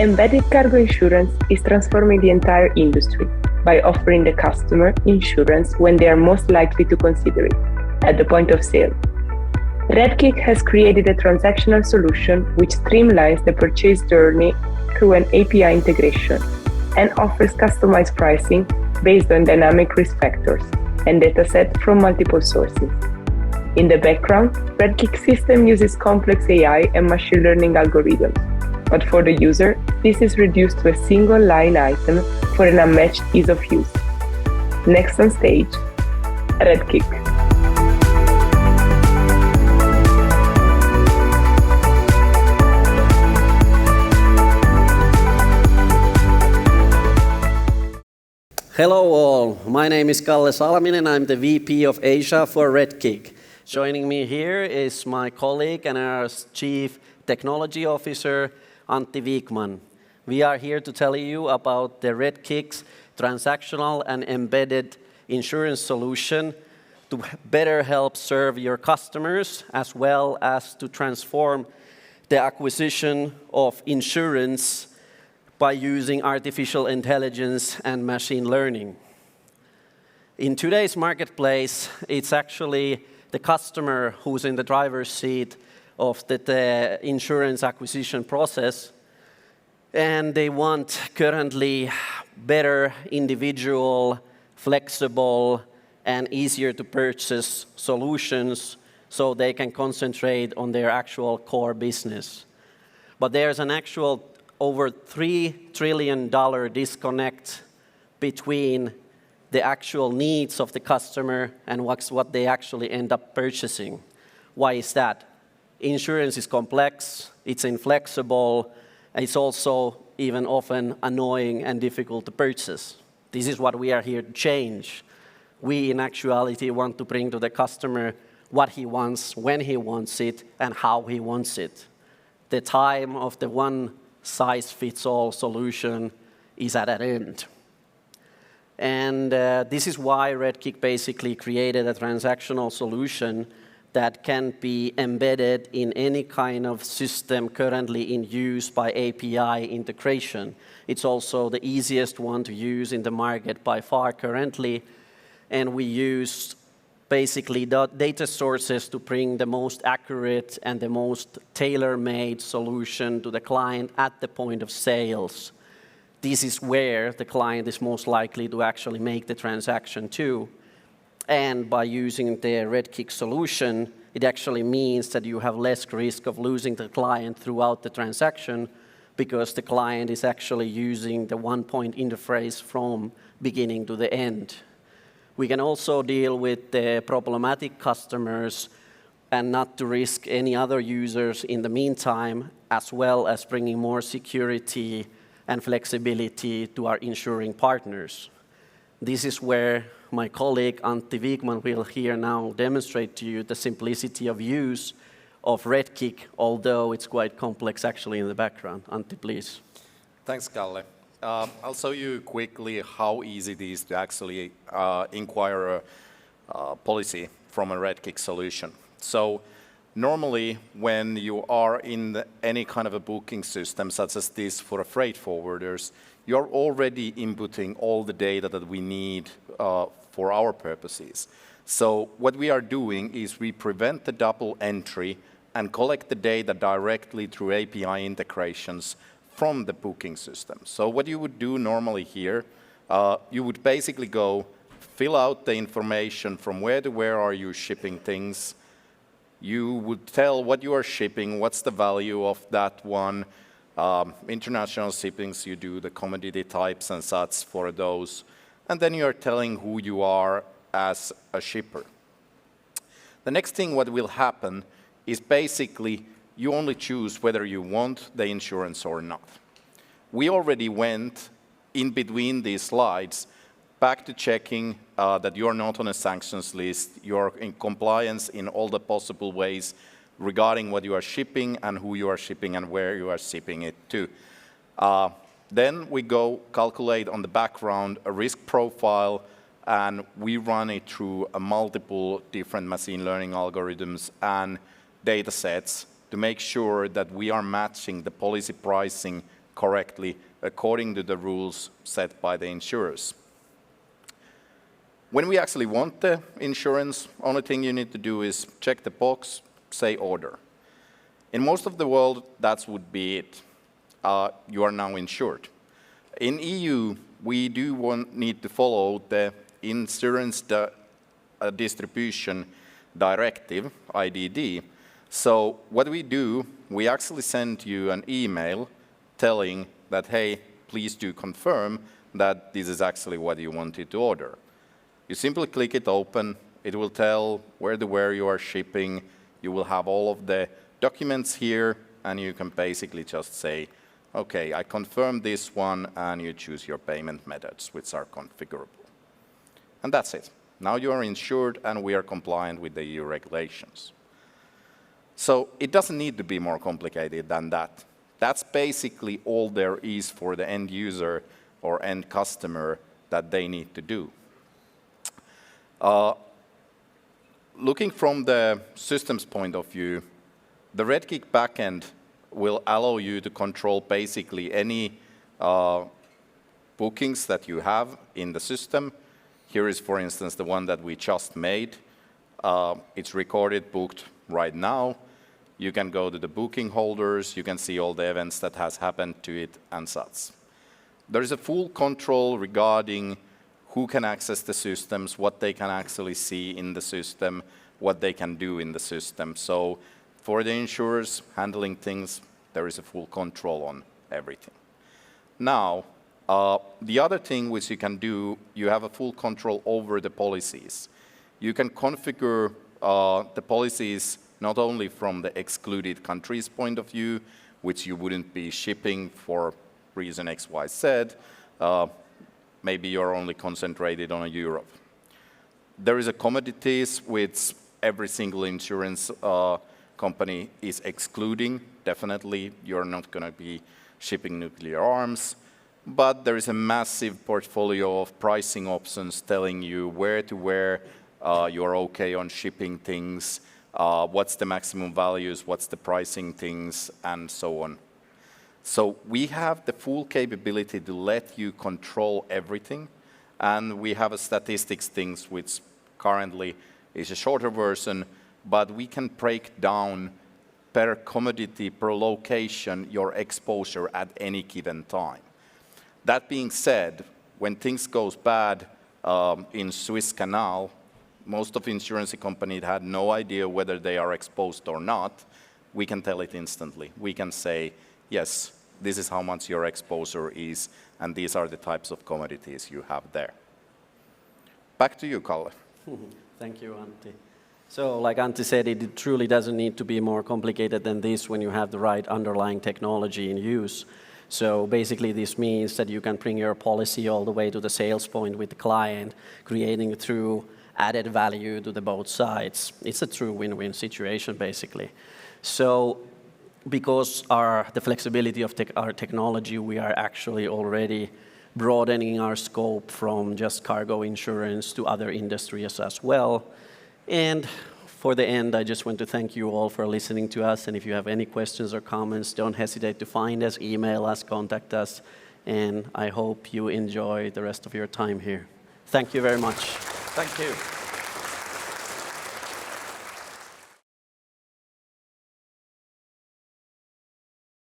Embedded cargo insurance is transforming the entire industry by offering the customer insurance when they are most likely to consider it, at the point of sale. Redkik has created a transactional solution which streamlines the purchase journey through an API integration and offers customized pricing based on dynamic risk factors and dataset from multiple sources. In the background, Redkik system uses complex AI and machine learning algorithms, but for the user, this is reduced to a single line item for an unmatched ease of use. Next on stage, Redkik. Hello all, my name is Kalle Salminen, I'm the VP of Asia for Redkik. Joining me here is my colleague and our Chief Technology Officer, Antti Vikman. We are here to tell you about the Redkik's transactional and embedded insurance solution to better help serve your customers as well as to transform the acquisition of insurance by using artificial intelligence and machine learning. In today's marketplace, it's actually the customer who's in the driver's seat of the insurance acquisition process, and they want currently better individual, flexible, and easier to purchase solutions so they can concentrate on their actual core business. But there's an actual over $3 trillion disconnect between the actual needs of the customer and what they actually end up purchasing. Why is that? Insurance is complex, it's inflexible, and it's also even often annoying and difficult to purchase. This is what we are here to change. We, in actuality, want to bring to the customer what he wants, when he wants it, and how he wants it. The time of the one-size-fits-all solution is at an end. And this is why Redkik basically created a transactional solution that can be embedded in any kind of system currently in use by API integration. It's also the easiest one to use in the market by far currently, and we use basically the data sources to bring the most accurate and the most tailor-made solution to the client at the point of sales. This is where the client is most likely to actually make the transaction too. And by using the Redkik solution, it actually means that you have less risk of losing the client throughout the transaction because the client is actually using the one-point interface from beginning to the end. We can also deal with the problematic customers and not to risk any other users in the meantime, as well as bringing more security and flexibility to our insuring partners. This is where my colleague Antti Vikman will here now demonstrate to you the simplicity of use of Redkik, although it's quite complex actually in the background. Antti, please. Thanks, Kalle. I'll show you quickly how easy it is to actually inquire a policy from a Redkik solution. So normally, when you are in any kind of a booking system, such as this for a freight forwarders, you're already inputting all the data that we need for our purposes. So what we are doing is we prevent the double entry and collect the data directly through API integrations from the booking system. So what you would do normally here, you would basically go fill out the information from where to where are you shipping things. You would tell what you are shipping, what's the value of that one. International shippings, you do the commodity types and such for those. And then you're telling who you are as a shipper. The next thing what will happen is basically you only choose whether you want the insurance or not. We already went in between these slides back to checking that you're not on a sanctions list, you're in compliance in all the possible ways regarding what you are shipping and who you are shipping and where you are shipping it to. Then we go calculate on the background a risk profile, and we run it through a multiple different machine learning algorithms and data sets to make sure that we are matching the policy pricing correctly according to the rules set by the insurers. When we actually want the insurance, only thing you need to do is check the box, say order. In most of the world, that would be it. You are now insured. In EU, we do need to follow the Insurance Distribution Directive, IDD. So what we do, we actually send you an email telling that, hey, please do confirm that this is actually what you wanted to order. You simply click it open. It will tell where you are shipping. You will have all of the documents here, and you can basically just say, okay, I confirm this one, and you choose your payment methods, which are configurable. And that's it. Now you are insured, and we are compliant with the EU regulations. So it doesn't need to be more complicated than that. That's basically all there is for the end user or end customer that they need to do. Looking from the systems point of view, the Redkik backend will allow you to control basically any bookings that you have in the system. Here is, for instance, the one that we just made. It's recorded, booked right now. You can go to the booking holders. You can see all the events that has happened to it and such. There is a full control regarding who can access the systems, what they can actually see in the system, what they can do in the system. So for the insurers handling things, there is a full control on everything. Now, the other thing which you can do, you have a full control over the policies. You can configure the policies not only from the excluded countries point of view, which you wouldn't be shipping for reason X, Y, Z. Maybe you're only concentrated on Europe. There is a commodities which every single insurance company is excluding. Definitely, you're not going to be shipping nuclear arms. But there is a massive portfolio of pricing options telling you where you're okay on shipping things, what's the maximum values, what's the pricing things, and so on. So we have the full capability to let you control everything, and we have a statistics things which currently is a shorter version, but we can break down per commodity, per location, your exposure at any given time. That being said, when things goes bad in Suez Canal, most of insurance companies had no idea whether they are exposed or not. We can tell it instantly. We can say, yes, this is how much your exposure is, and these are the types of commodities you have there. Back to you, Kalle. Thank you, Antti. So like Antti said, it truly doesn't need to be more complicated than this when you have the right underlying technology in use. So basically this means that you can bring your policy all the way to the sales point with the client, creating through added value to the both sides. It's a true win-win situation, basically. So because the flexibility of our technology, we are actually already broadening our scope from just cargo insurance to other industries as well. And for the end, I just want to thank you all for listening to us. And if you have any questions or comments, don't hesitate to find us, email us, contact us. And I hope you enjoy the rest of your time here. Thank you very much. Thank you.